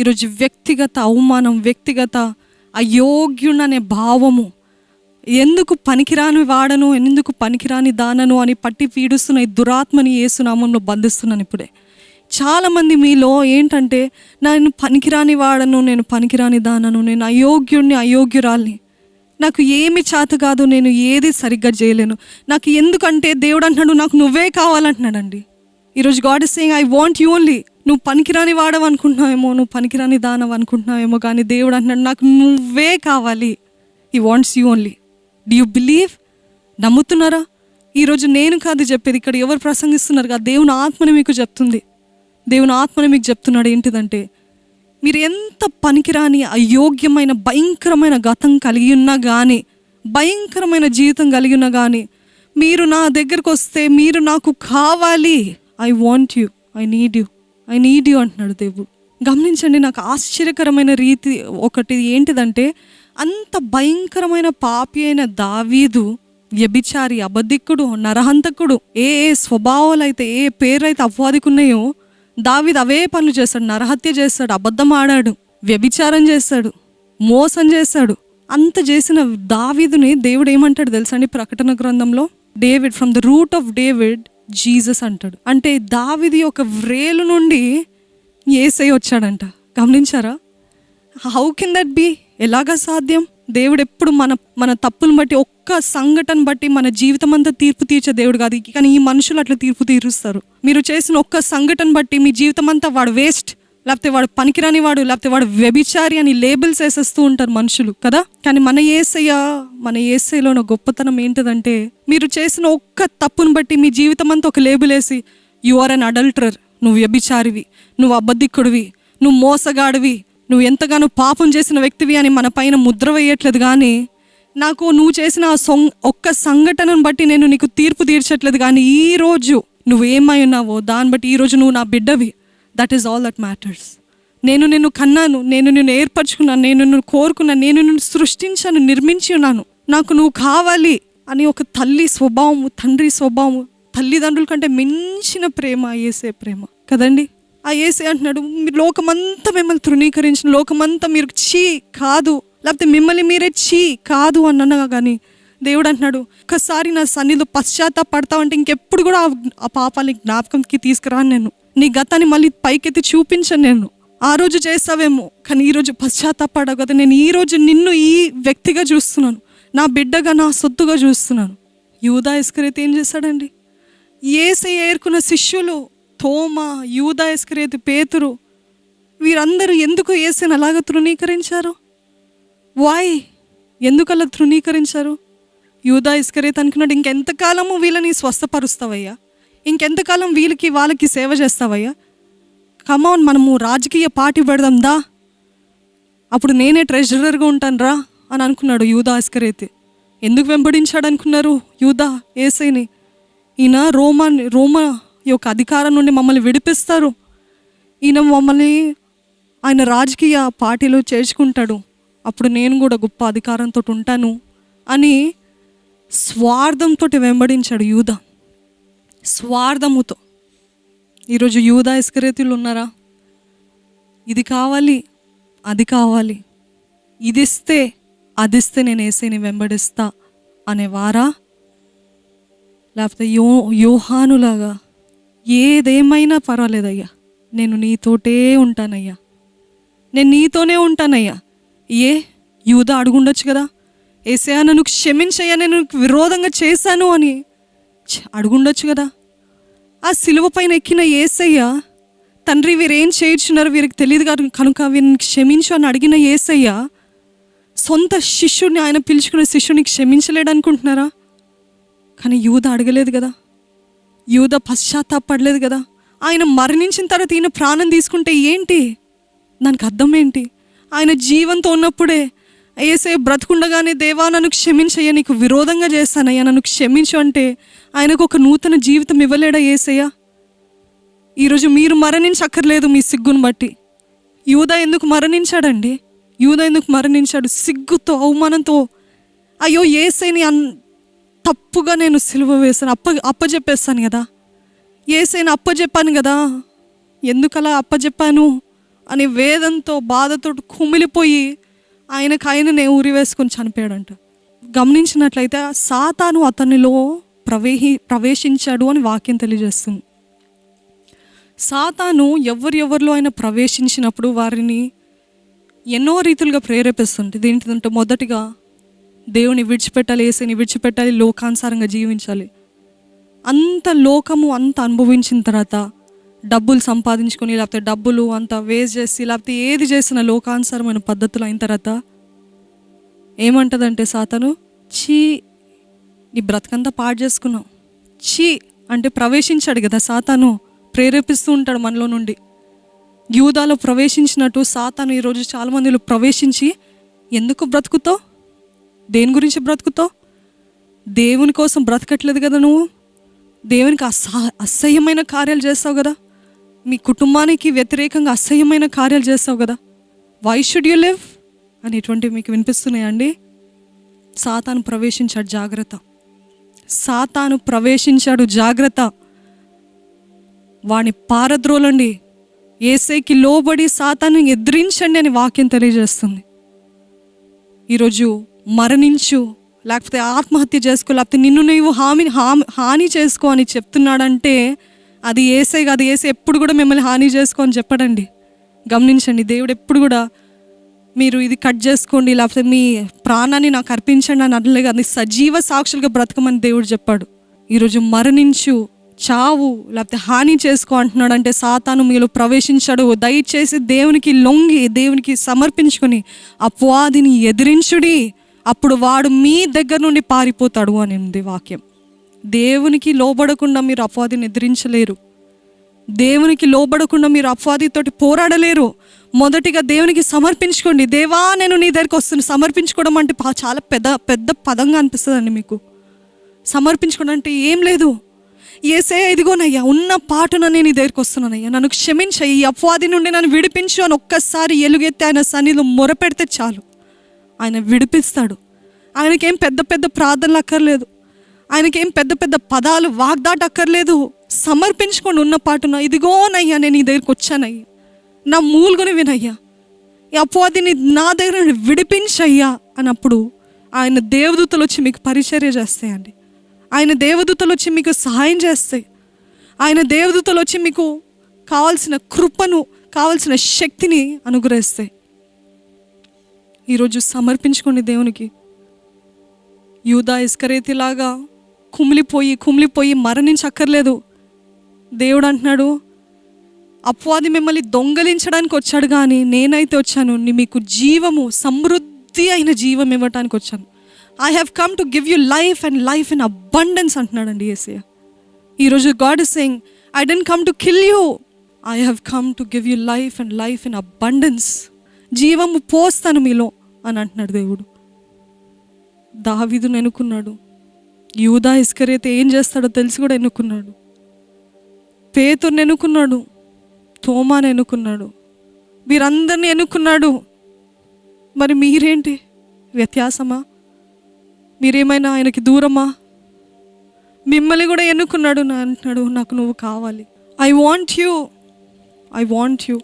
ఈరోజు వ్యక్తిగత అవమానం, వ్యక్తిగత అయోగ్యుడనే భావము, ఎందుకు పనికిరాని వాడను, ఎందుకు పనికిరాని దానను అని పట్టి పీడుస్తున్న ఈ దురాత్మని యేసునామంలో బంధిస్తున్నాను ఇప్పుడే. చాలామంది మీలో ఏంటంటే, నేను పనికిరాని వాడను, నేను పనికిరాని దానను, నేను అయోగ్యుడిని, అయోగ్యురాల్ని, నాకు ఏమి చేత కాదు, నేను ఏది సరిగ్గా చేయలేను, నాకు ఎందుకంటే దేవుడు అంటున్నాడు నాకు నువ్వే కావాలంటున్నాడండి. ఈరోజు God is saying I want you only. నువ్వు పనికిరాని వాడవు అనుకుంటున్నావేమో, నువ్వు పనికిరాని దానవు అనుకుంటున్నావేమో, కానీ దేవుడు అంటున్నాడు నాకు నువ్వే కావాలి. He wants you only. Do you believe? నమ్ముతున్నారా? ఈరోజు నేను కాదు చెప్పేది, ఇక్కడ ఎవరు ప్రసంగిస్తున్నారు కదా, దేవుని ఆత్మని మీకు చెప్తుంది. దేవుని ఆత్మని మీకు చెప్తున్నాడు ఏంటిదంటే, మీరు ఎంత పనికిరాని అయోగ్యమైన భయంకరమైన గతం కలిగి ఉన్నా కానీ, భయంకరమైన జీవితం కలిగి ఉన్నా కానీ, మీరు నా దగ్గరకు వస్తే మీరు నాకు కావాలి. I want you, I need you, I need you అంటున్నాడు దేవుడు. గమనించండి, నాకు ఆశ్చర్యకరమైన రీతి ఒకటి ఏంటిదంటే, అంత భయంకరమైన పాపి అయిన దావీదు, వ్యభిచారి, అబద్ధికుడు, నరహంతకుడు, ఏ స్వభావాలు అయితే, ఏ పేర్లు అయితే అపవాదికున్నాయో, దావీదు అవే పనులు చేస్తాడు. నరహత్య చేస్తాడు, అబద్ధం ఆడాడు, వ్యభిచారం చేస్తాడు, మోసం చేస్తాడు. అంత చేసిన దావీదుని దేవుడు ఏమంటాడు తెలుసా అండి? ప్రకటన గ్రంథంలో David, from the root of David Jesus అంటాడు. అంటే దావీదు ఒక వ్రేలు నుండి యేసయ్య వచ్చాడంట. గమనించారా? How can that be? ఎలాగా సాధ్యం? దేవుడు ఎప్పుడు మన తప్పులను బట్టి, ఒక్క సంఘటన బట్టి మన జీవితం అంతా తీర్పు తీర్చే దేవుడు కాదు. కానీ ఈ మనుషులు అట్లా తీర్పు తీరుస్తారు. మీరు చేసిన ఒక్క సంఘటన బట్టి మీ జీవితం అంతా వాడు వేస్ట్, లేకపోతే వాడు పనికిరాని వాడు, లేకపోతే వాడు వ్యభిచారి అని లేబుల్స్ వేసేస్తూ ఉంటారు మనుషులు కదా. కానీ మన యేసయ్యలో ఉన్న గొప్పతనం ఏంటిదంటే, మీరు చేసిన ఒక్క తప్పును బట్టి మీ జీవితం అంతా ఒక లేబుల్ వేసి, యు ఆర్ అన్ అడల్టరర్, నువ్వు వ్యభిచారివి, నువ్వు అబద్ధికుడివి, నువ్వు మోసగాడివి, నువ్వు ఎంతగానో పాపం చేసిన వ్యక్తివి అని మన పైన ముద్ర వేయట్లేదు. కానీ నువ్వు చేసిన ఒక్క సంఘటనను బట్టి నేను నీకు తీర్పు తీర్చట్లేదు. కానీ ఈరోజు నువ్వు ఏమై ఉన్నావో దాన్ని బట్టి ఈరోజు నువ్వు నా బిడ్డవి. That is all that matters. నేను నిన్ను కన్నాను, నేను నిన్ను ఏర్పరచుకున్నాను, నేను నిన్ను కోరుకున్నాను, నేను నిన్ను సృష్టించాను, నిర్మించి ఉన్నాను, నాకు నువ్వు కావాలి అని ఒక తల్లి స్వభావము, తండ్రి స్వభావము, తల్లిదండ్రుల కంటే మించిన ప్రేమ యేసే ప్రేమ కదండి. ఆ యేసే అంటున్నాడు, మీరు లోకమంతా మిమ్మల్ని తృణీకరించిన, లోకమంతా మీరు చీ కాదు, లేకపోతే మిమ్మల్ని మీరే చీ కాదు అన్నగా, కానీ దేవుడు అంటున్నాడు ఒక్కసారి నా సన్నిధిలో పశ్చాత్తాపడతావంటే ఇంకెప్పుడు కూడా ఆ పాపాలని జ్ఞాపకంకి తీసుకురాను. నేను నీ గతాన్ని మళ్ళీ పైకెత్తి చూపించను. నేను ఆ రోజు చేస్తావేమో, కానీ ఈరోజు పశ్చాత్తాపడవు కదా. నేను ఈరోజు నిన్ను ఈ వ్యక్తిగా చూస్తున్నాను, నా బిడ్డగా, నా సొత్తుగా చూస్తున్నాను. యూదా ఇస్కరియోతు ఏం చేశాడండి? యేసయ్య ఏర్కున్న శిష్యులు తోమా, యూదా ఇస్కరియోతు, పేతురు, వీరందరూ ఎందుకు యేసుని అలాగ తృణీకరించారు? వాయ్? ఎందుకు అలా తృణీకరించారు? యూదా ఇస్కరియోతు అనుకున్నాడు, ఇంకెంతకాలము వీళ్ళని స్వస్థపరుస్తావయ్యా, ఇంకెంతకాలం వాళ్ళకి సేవ చేస్తావయ్యా, కమాన్ మనము రాజకీయ పార్టీ పెడదాం దా, అప్పుడు నేనే ట్రెజరర్గా ఉంటాను రా అని అనుకున్నాడు యూదా ఇస్కరియోతు. ఎందుకు వెంబడించాడు అనుకున్నారు యూదా యేసయ్యని? ఈయన రోమా యొక్క అధికారం నుండి మమ్మల్ని విడిపిస్తారు, ఈయన మమ్మల్ని ఆయన రాజకీయ పార్టీలో చేర్చుకుంటాడు, అప్పుడు నేను కూడా గొప్ప అధికారంతో ఉంటాను అని స్వార్థంతో వెంబడించాడు యూదా, స్వార్థముతో. ఈరోజు యూదా ఇస్కరియోతులు ఉన్నారా? ఇది కావాలి, అది కావాలి, ఇది ఇస్తే అది ఇస్తే నేను యేసయ్యని వెంబడిస్తా అనేవారా? లేకపోతే యోహానులాగా ఏదేమైనా పర్వాలేదయ్యా, నేను నీతోటే ఉంటానయ్యా, నేను నీతోనే ఉంటానయ్యా. యూదా అడుగుండొచ్చు కదా, యేసయ్యా నన్ను క్షమించయ్యా, నేను విరోధంగా చేశాను అని అడుగుండొచ్చు కదా. ఆ సిలువ పైన ఎక్కిన యేసయ్య, తండ్రి వీరేం చేయించున్నారు వీరికి తెలియదు కనుక వీరిని క్షమించు అని అడిగిన యేసయ్య, సొంత శిష్యుడిని, ఆయన పిలుచుకున్న శిష్యుడిని క్షమించలేడు అనుకుంటున్నారా? కానీ యూదా అడగలేదు కదా, యూదా పశ్చాత్తాపడలేదు కదా. ఆయన మరణించిన తర్వాత ఈయన ప్రాణం తీసుకుంటే ఏంటి, దానికి అర్థం ఏంటి? ఆయన జీవంతో ఉన్నప్పుడే యేసయ్య బ్రతుకుండగానే, దేవా నన్ను క్షమించయ్యా, నీకు విరోధంగా చేస్తానయ్యా, నన్ను క్షమించు అంటే ఆయనకు ఒక నూతన జీవితం ఇవ్వలేడా యేసయ్య? ఈరోజు మీరు మరణించక్కర్లేదు మీ సిగ్గును బట్టి. యూదా ఎందుకు మరణించాడండి? యూదా ఎందుకు మరణించాడు? సిగ్గుతో, అవమానంతో, అయ్యో యేసయ్యని తప్పుగా నేను సిలువ వేసాను, అప్పచెప్పేస్తాను కదా, యేసయ్యని అప్పచెప్పాను కదా, ఎందుకు అలా అప్పచెప్పాను అని వేదంతో బాధతో కుమిలిపోయి ఆయననే ఉరివేసుకొని చనిపోయాడంట. గమనించినట్లయితే సాతాను అతనిలో ప్రవేశించాడు అని వాక్యం తెలియజేస్తుంది. సాతాను ఎవరిలో అయినా ప్రవేశించినప్పుడు వారిని ఎన్నో రీతులుగా ప్రేరేపిస్తుంది. ఏంటంటే మొదటిగా దేవుని విడిచిపెట్టాలి, యేసుని విడిచిపెట్టాలి, లోకానుసారంగా జీవించాలి. అంత లోకము అంత అనుభవించిన తర్వాత డబ్బులు సంపాదించుకొని లేకపోతే డబ్బులు అంత వేస్ట్ చేసి లేకపోతే ఏది చేసిన లోకానుసారమైన పద్ధతులు అయిన తర్వాత ఏమంటదంటే సాతాను, చీ నీ బ్రతకంతా పాడు చేసుకున్నావు, చీ అంటే ప్రవేశించాడు కదా సాతాను, ప్రేరేపిస్తూ ఉంటాడు మనలో నుండి. యూదాలో ప్రవేశించినట్టు సాతాను ఈరోజు చాలామందిలో ప్రవేశించి ఎందుకు బ్రతుకుతావు, దేని గురించి బ్రతుకుతావు, దేవుని కోసం బ్రతకట్లేదు కదా నువ్వు, దేవునికి అసహ్యమైన కార్యాలు చేస్తావు కదా, మీ కుటుంబానికి వ్యతిరేకంగా అసహ్యమైన కార్యాలు చేస్తావు కదా, వై షుడ్ యూ లివ్ అనేటువంటివి మీకు వినిపిస్తున్నాయండి. సాతాను ప్రవేశించాడు, జాగ్రత్త. సాతాను ప్రవేశించాడు, జాగ్రత్త. వాడిని పారద్రోలండి, యేసయ్యకి లోబడి సాతాను ఎదిరించండి అని వాక్యం తెలియజేస్తుంది. ఈరోజు మరణించు, లేకపోతే ఆత్మహత్య చేసుకో, లేకపోతే నిన్ను నీవు హాని చేసుకో అని చెప్తున్నాడంటే అది యేసయ్య కాదు. యేసయ్య ఎప్పుడు కూడా మిమ్మల్ని హాని చేసుకో అని చెప్పడండి. గమనించండి, దేవుడు ఎప్పుడు కూడా మీరు ఇది కట్ చేసుకోండి లేకపోతే మీ ప్రాణాన్ని నాకు అర్పించండి అని అనలే, అది సజీవ సాక్షులుగా బ్రతకమని దేవుడు చెప్పాడు. ఈరోజు మరణించు, చావు, లేకపోతే హాని చేసుకో అంటున్నాడు. అంటే సాతాను మీలో ప్రవేశించాడు. దయచేసి దేవునికి లొంగి దేవునికి సమర్పించుకొని అపవాదిని ఎదిరించుడి, అప్పుడు వాడు మీ దగ్గర నుండి పారిపోతాడు అని ఉంది వాక్యం. దేవునికి లోబడకుండా మీరు అపవాదిని ఎదిరించలేరు. దేవునికి లోబడకుండా మీరు అపవాదితోటి పోరాడలేరు. మొదటిగా దేవునికి సమర్పించుకోండి. దేవా నేను నీ దగ్గరికి వస్తున్నాను. సమర్పించుకోవడం అంటే చాలా పెద్ద పదంగా అనిపిస్తుందండి మీకు. సమర్పించుకోవడం అంటే ఏం లేదు, యేసయ్యా ఇదిగోనయ్యా ఉన్న పాటున నేను నీ దగ్గరికి వస్తున్నానయ్యా, నన్ను క్షమించయ్యి, ఈ అపవాది నుండి నన్ను విడిపించు అని ఒక్కసారి ఎలుగెత్తి ఆయన సన్నిధిలో మొరపెడితే చాలు, ఆయన విడిపిస్తాడు. ఆయనకేం పెద్ద ప్రార్థనలు అక్కర్లేదు, ఆయనకేం పెద్ద పదాలు వాగ్దాట అక్కర్లేదు. సమర్పించుకొని ఉన్న పాటున ఇదిగోనయ్యా నేను నీ దగ్గరికి వచ్చానయ్యా, నా మూలుగుని వినయ్యా, ఈ అపవాదిని నా దగ్గర విడిపించయ్యా అన్నప్పుడు ఆయన దేవదూతలు వచ్చి మీకు పరిచర్య చేస్తాయండి. ఆయన దేవదూతలు వచ్చి మీకు సహాయం చేస్తాయి. ఆయన దేవదూతలు వచ్చి మీకు కావాల్సిన కృపను, కావాల్సిన శక్తిని అనుగ్రహిస్తాయి. ఈరోజు సమర్పించుకోండి దేవునికి. యూదా ఇస్కరియోతులాగా కుమిలిపోయి మరణించక్కర్లేదు. దేవుడు అంటున్నాడు, అపవాది మిమ్మల్ని దొంగలించడానికి వచ్చాడు కానీ నేనైతే వచ్చాను మీకు జీవము, సమృద్ధి అయిన జీవం ఇవ్వటానికి వచ్చాను. I have come to give you life and life in abundance అంటున్నాడండి యేసయ్య. ఈరోజు God is saying, I don't come to kill you, I have come to give you life and life in abundance. జీవము పోస్తాను మీలో అని అంటున్నాడు దేవుడు. దావీదును ఎన్నుకున్నాడు. యూదా ఇస్కరియోతు ఏం చేస్తాడో తెలిసి కూడా ఎన్నుకున్నాడు. పేతురుని ఎన్నుకున్నాడు, తోమాను ఎన్నుకున్నాడు, వీరందరినీ ఎన్నుకున్నాడు. మరి మీరేంటి, వ్యత్యాసమా? మీరేమైనా ఆయనకి దూరమా? మిమ్మల్ని కూడా ఎన్నుకున్నాడు. అంటున్నాడు, నాకు నువ్వు కావాలి. I want you.